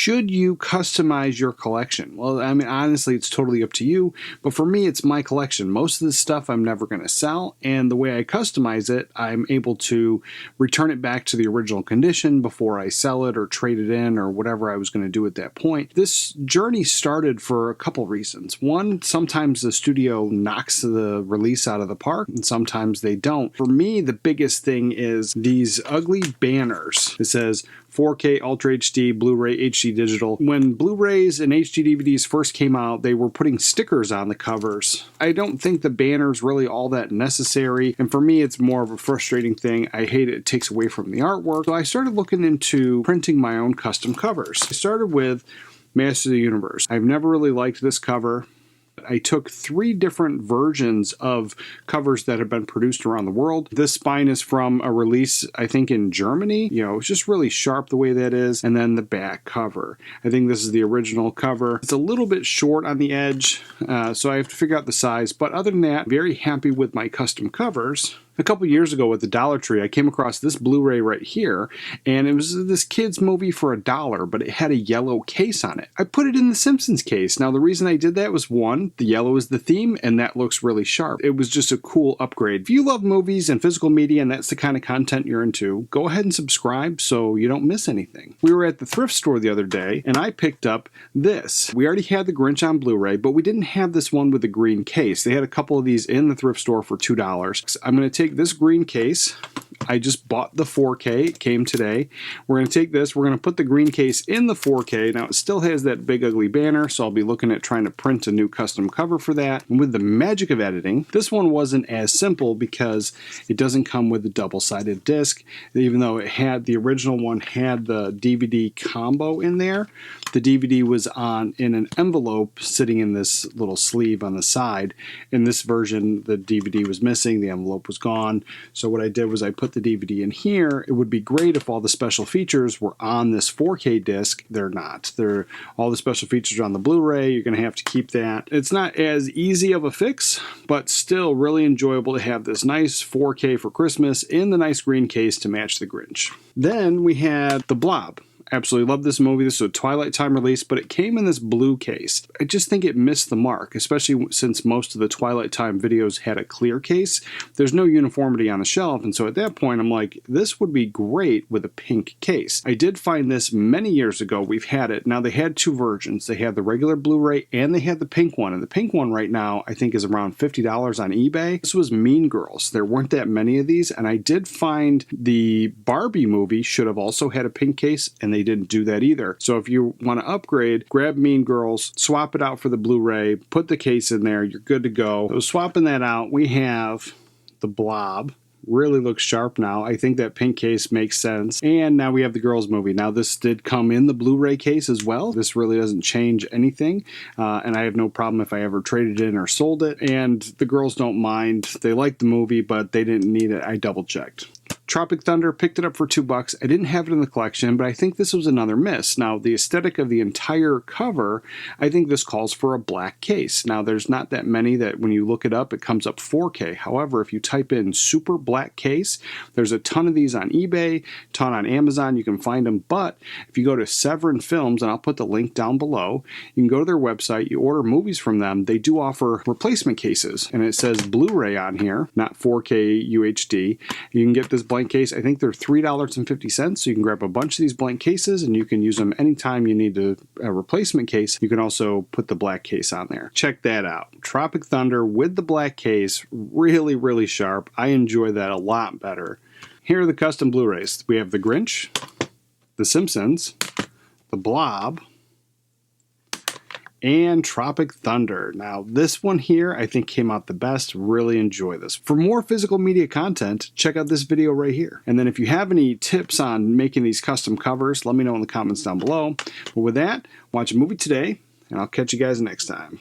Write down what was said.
Should you customize your collection? Well, I mean, honestly, it's totally up to you, but for me, it's my collection. Most of this stuff I'm never going to sell, and the way I customize it, I'm able to return it back to the original condition before I sell it or trade it in or whatever I was going to do at that point. This journey started for a couple reasons. One, sometimes the studio knocks the release out of the park, and sometimes they don't. For me, the biggest thing is these ugly banners. It says 4K Ultra HD, Blu-ray, HD Digital. When Blu-rays and HD DVDs first came out, they were putting stickers on the covers. I don't think the banner's really all that necessary, and for me, it's more of a frustrating thing. I hate it. It takes away from the artwork. So I started looking into printing my own custom covers. I started with Masters of the Universe. I've never really liked this cover. I took 3 different versions of covers that have been produced around the world. This spine is from a release, I think, in Germany. You know, it's just really sharp the way that is. And then the back cover. I think this is the original cover. It's a little bit short on the edge, so I have to figure out the size. But other than that, very happy with my custom covers. A couple years ago at the Dollar Tree, I came across this Blu-ray right here, and it was this kid's movie for $1, but it had a yellow case on it. I put it in the Simpsons case. Now, the reason I did that was, one, the yellow is the theme, and that looks really sharp. It was just a cool upgrade. If you love movies and physical media, and that's the kind of content you're into, go ahead and subscribe so you don't miss anything. We were at the thrift store the other day, and I picked up this. We already had the Grinch on Blu-ray, but we didn't have this one with the green case. They had a couple of these in the thrift store for $2. I'm going to take this green case. I just bought the 4K. It came today. We're going to take this. We're going to put the green case in the 4K. Now, it still has that big ugly banner, so I'll be looking at trying to print a new custom cover for that. And with the magic of editing, this one wasn't as simple because it doesn't come with a double-sided disc. Even though it had, the original one had the DVD combo in there, the DVD was in an envelope sitting in this little sleeve on the side. In this version, the DVD was missing, the envelope was gone. So what I did was I put the DVD in here. It would be great if all the special features were on this 4K disc. They're not. All the special features are on the Blu-ray. You're going to have to keep that. It's not as easy of a fix, but still really enjoyable to have this nice 4K for Christmas in the nice green case to match the Grinch. Then we had The Blob. Absolutely love this movie. This is a Twilight Time release, but it came in this blue case. I just think it missed the mark, especially since most of the Twilight Time videos had a clear case. There's no uniformity on the shelf, and so at that point I'm like, this would be great with a pink case. I did find this many years ago. We've had it. Now, they had 2 versions. They had the regular Blu-ray and they had the pink one, and the pink one right now I think is around $50 on eBay. This was Mean Girls. There weren't that many of these, and I did find the Barbie movie should have also had a pink case, and they didn't do that either. So if you want to upgrade, grab Mean Girls, swap it out for the Blu-ray, put the case in there, you're good to go. So swapping that out, we have the Blob. Really looks sharp now. I think that pink case makes sense. And now we have the Girls movie. Now, this did come in the Blu-ray case as well. This really doesn't change anything. And I have no problem if I ever traded it in or sold it. And the girls don't mind. They like the movie, but they didn't need it. I double checked. Tropic Thunder, picked it up for $2. I didn't have it in the collection, but I think this was another miss. Now, the aesthetic of the entire cover, I think this calls for a black case. Now, there's not that many that when you look it up, it comes up 4K. However, if you type in super black case, there's a ton of these on eBay, ton on Amazon, you can find them. But if you go to Severin Films, and I'll put the link down below, you can go to their website, you order movies from them. They do offer replacement cases, and it says Blu-ray on here, not 4K UHD. You can get this blank case. I think they're $3.50, so you can grab a bunch of these blank cases and you can use them anytime you need a replacement case. You can also put the black case on there. Check that out. Tropic Thunder with the black case, really, really sharp. I enjoy that a lot better. Here are the custom Blu-rays. We have the Grinch, the Simpsons, the Blob, and Tropic Thunder. Now, this one here I think came out the best. Really enjoy this. For more physical media content, check out this video right here. And then if you have any tips on making these custom covers, let me know in the comments down below. But with that, watch a movie today, and I'll catch you guys next time.